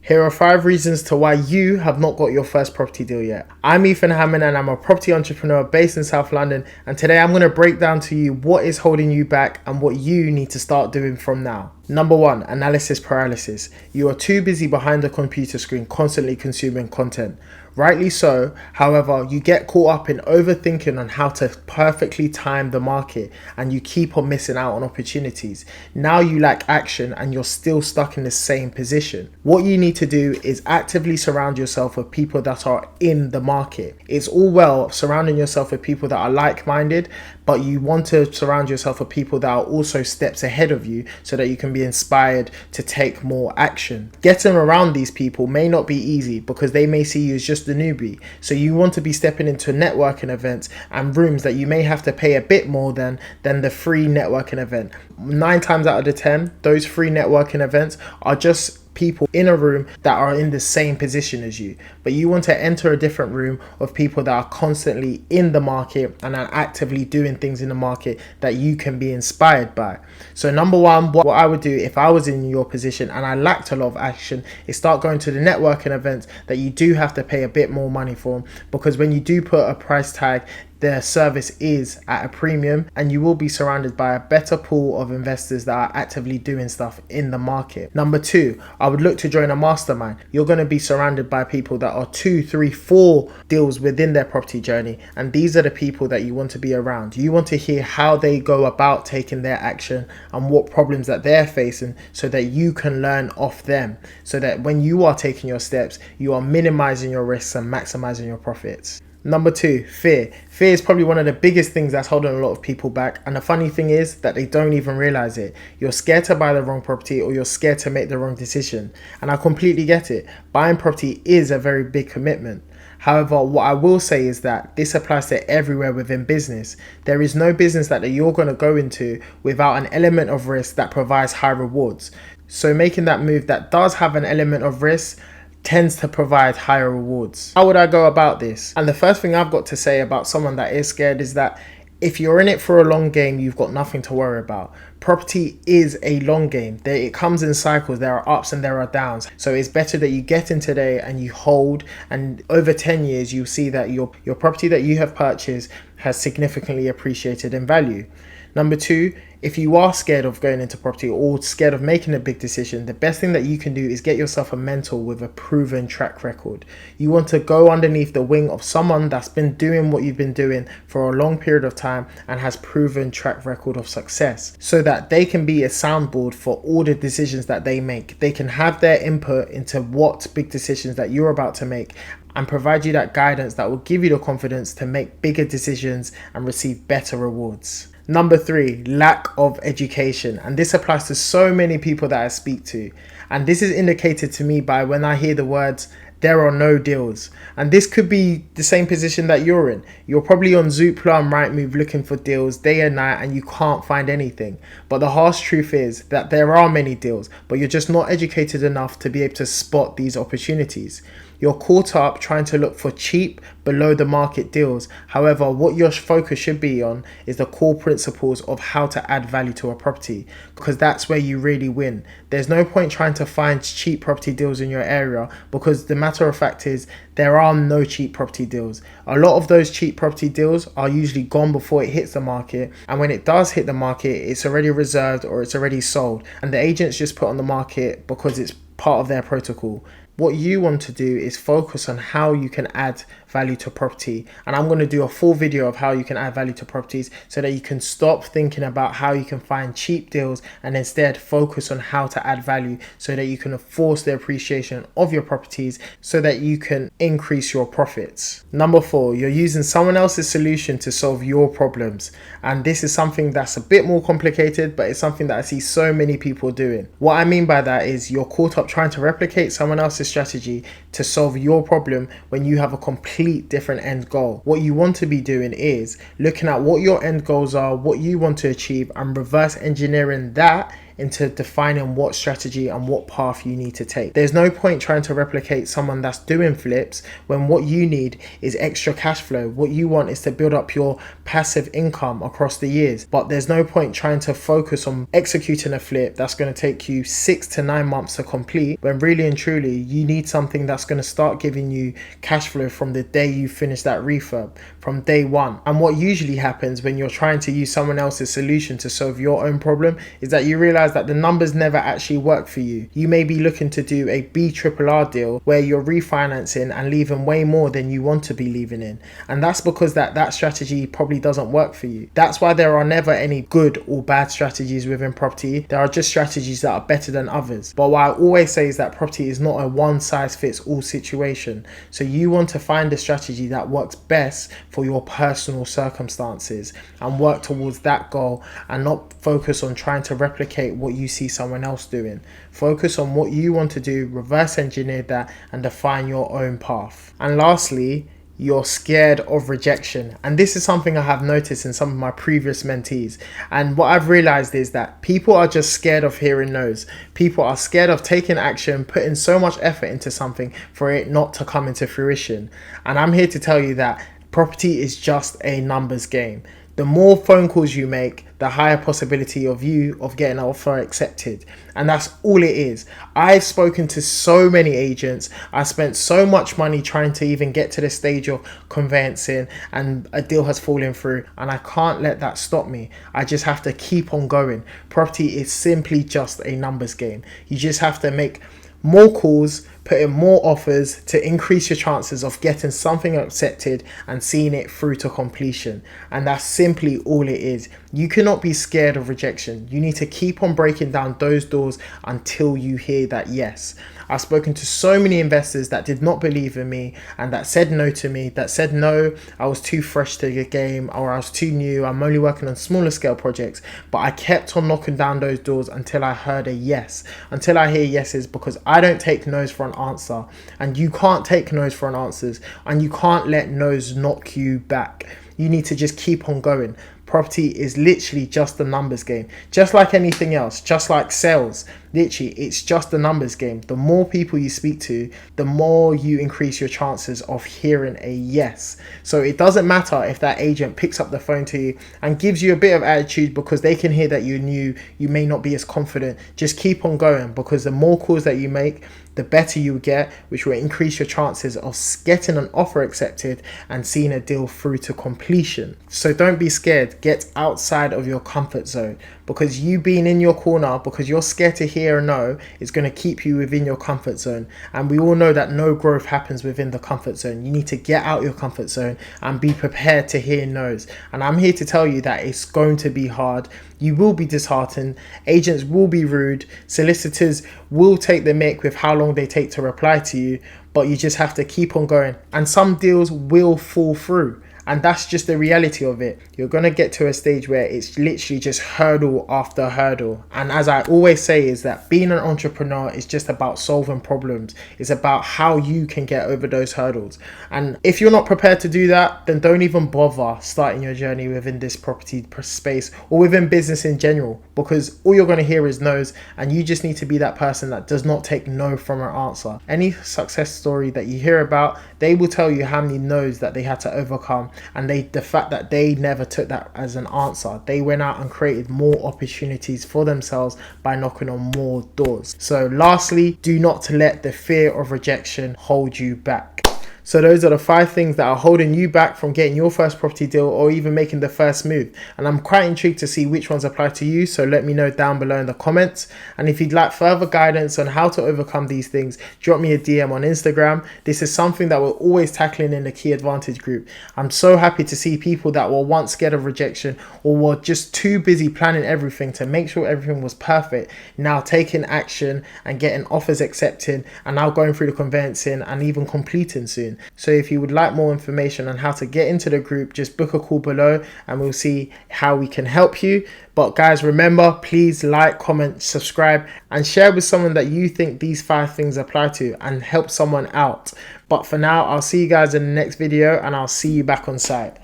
Here are 5 reasons to why you have not got your first property deal yet. I'm Ethan Hammond and I'm a property entrepreneur based in South London, and today I'm going to break down to you what is holding you back and what you need to start doing from now. Number 1, analysis paralysis. You are too busy behind the computer screen constantly consuming content. Rightly so, however, you get caught up in overthinking on how to perfectly time the market and you keep on missing out on opportunities. Now you lack action and you're still stuck in the same position. What you need to do is actively surround yourself with people that are in the market. It's all well surrounding yourself with people that are like-minded, but you want to surround yourself with people that are also steps ahead of you so that you can be inspired to take more action. Getting around these people may not be easy because they may see you as just the newbie. So you want to be stepping into networking events and rooms that you may have to pay a bit more than the free networking event. 9 times out of the 10, those free networking events are just people in a room that are in the same position as you, but you want to enter a different room of people that are constantly in the market and are actively doing things in the market that you can be inspired by. So number 1, what I would do if I was in your position and I lacked a lot of action is start going to the networking events that you do have to pay a bit more money for, because when you do put a price tag, their service is at a premium and you will be surrounded by a better pool of investors that are actively doing stuff in the market. Number 2, I would look to join a mastermind. You're going to be surrounded by people that are 2, 3, 4 deals within their property journey, and these are the people that you want to be around. You want to hear how they go about taking their action and what problems that they're facing so that you can learn off them, so that when you are taking your steps, you are minimizing your risks and maximizing your profits. Number 2, fear. Fear is probably one of the biggest things that's holding a lot of people back, and the funny thing is that they don't even realize it. You're scared to buy the wrong property or you're scared to make the wrong decision, and I completely get it. Buying property is a very big commitment. However, what I will say is that this applies to everywhere within business. There is no business that you're going to go into without an element of risk that provides high rewards. So making that move that does have an element of risk tends to provide higher rewards. How would I go about this? And the first thing I've got to say about someone that is scared is that if you're in it for a long game, you've got nothing to worry about. Property is a long game. It comes in cycles. There are ups and there are downs. So it's better that you get in today and you hold, and over 10 years, you'll see that your property that you have purchased has significantly appreciated in value. Number 2, if you are scared of going into property or scared of making a big decision, the best thing that you can do is get yourself a mentor with a proven track record. You want to go underneath the wing of someone that's been doing what you've been doing for a long period of time and has proven track record of success, so that they can be a soundboard for all the decisions that they make. They can have their input into what big decisions that you're about to make and provide you that guidance that will give you the confidence to make bigger decisions and receive better rewards. Number 3, lack of education. And this applies to so many people that I speak to. And this is indicated to me by when I hear the words, there are no deals. And this could be the same position that you're in. You're probably on Zoopla and Rightmove looking for deals day and night and you can't find anything. But the harsh truth is that there are many deals, but you're just not educated enough to be able to spot these opportunities. You're caught up trying to look for cheap, below the market deals. However, what your focus should be on is the core principles of how to add value to a property, because that's where you really win. There's no point trying to find cheap property deals in your area, because the matter of fact is there are no cheap property deals. A lot of those cheap property deals are usually gone before it hits the market, and when it does hit the market, it's already reserved or it's already sold, and the agents just put on the market because it's part of their protocol. What you want to do is focus on how you can add value to property, and I'm going to do a full video of how you can add value to properties so that you can stop thinking about how you can find cheap deals and instead focus on how to add value so that you can force the appreciation of your properties so that you can increase your profits. Number 4, you're using someone else's solution to solve your problems, and this is something that's a bit more complicated, but it's something that I see so many people doing. What I mean by that is you're caught up trying to replicate someone else's strategy to solve your problem when you have a complete different end goal. What you want to be doing is looking at what your end goals are, what you want to achieve, and reverse engineering that into defining what strategy and what path you need to take. There's no point trying to replicate someone that's doing flips when what you need is extra cash flow. What you want is to build up your passive income across the years. But there's no point trying to focus on executing a flip that's going to take you 6 to 9 months to complete, when really and truly you need something that's going to start giving you cash flow from the day you finish that refurb, from day one. And what usually happens when you're trying to use someone else's solution to solve your own problem is that you realize that the numbers never actually work for you. You may be looking to do a BRRR deal where you're refinancing and leaving way more than you want to be leaving in, and that's because that strategy probably doesn't work for you. That's why there are never any good or bad strategies within property. There are just strategies that are better than others. But what I always say is that property is not a one size fits all situation. So you want to find a strategy that works best for your personal circumstances and work towards that goal, and not focus on trying to replicate what you see someone else doing. Focus on what you want to do, reverse engineer that, and define your own path. And lastly, you're scared of rejection. And this is something I have noticed in some of my previous mentees. And what I've realized is that people are just scared of hearing no's. People are scared of taking action, putting so much effort into something for it not to come into fruition. And I'm here to tell you that property is just a numbers game. The more phone calls you make, the higher possibility of getting an offer accepted. And that's all it is. I've spoken to so many agents. I spent so much money trying to even get to the stage of conveyancing, and a deal has fallen through, and I can't let that stop me. I just have to keep on going. Property is simply just a numbers game. You just have to make more calls, put in more offers to increase your chances of getting something accepted and seeing it through to completion. And that's simply all it is. You cannot be scared of rejection. You need to keep on breaking down those doors until you hear that yes. I've spoken to so many investors that did not believe in me and that said no to me, that said no, I was too fresh to the game, or I was too new, I'm only working on smaller scale projects. But I kept on knocking down those doors until I heard a yes, until I hear yeses, because I don't take no's for an answer. And you can't take no's for an answer, and you can't let no's knock you back. You need to just keep on going. Property is literally just a numbers game, just like anything else, just like sales. Literally, it's just a numbers game. The more people you speak to, the more you increase your chances of hearing a yes. So it doesn't matter if that agent picks up the phone to you and gives you a bit of attitude because they can hear that you're new, you may not be as confident. Just keep on going, because the more calls that you make, the better you get, which will increase your chances of getting an offer accepted and seeing a deal through to completion. So don't be scared. Get outside of your comfort zone, because you being in your corner because you're scared to hear a no is going to keep you within your comfort zone. And we all know that no growth happens within the comfort zone. You need to get out your comfort zone and be prepared to hear no's. And I'm here to tell you that it's going to be hard. You will be disheartened. Agents will be rude. Solicitors will take the mick with how long they take to reply to you, but you just have to keep on going. And some deals will fall through. And that's just the reality of it. You're going to get to a stage where it's literally just hurdle after hurdle. And as I always say, is that being an entrepreneur is just about solving problems. It's about how you can get over those hurdles. And if you're not prepared to do that, then don't even bother starting your journey within this property space or within business in general, because all you're going to hear is no's, and you just need to be that person that does not take no from an answer. Any success story that you hear about, they will tell you how many no's that they had to overcome. And the fact that they never took that as an answer, they went out and created more opportunities for themselves by knocking on more doors. So lastly, do not let the fear of rejection hold you back. So those are the 5 things that are holding you back from getting your first property deal or even making the first move. And I'm quite intrigued to see which ones apply to you. So let me know down below in the comments. And if you'd like further guidance on how to overcome these things, drop me a DM on Instagram. This is something that we're always tackling in the Key Advantage group. I'm so happy to see people that were once scared of rejection or were just too busy planning everything to make sure everything was perfect, now taking action and getting offers accepted, and now going through the conveyancing and even completing soon. So if you would like more information on how to get into the group, just book a call below and we'll see how we can help you. But guys, remember, please like, comment, subscribe, and share with someone that you think these 5 things apply to and help someone out. But for now, I'll see you guys in the next video, and I'll see you back on site.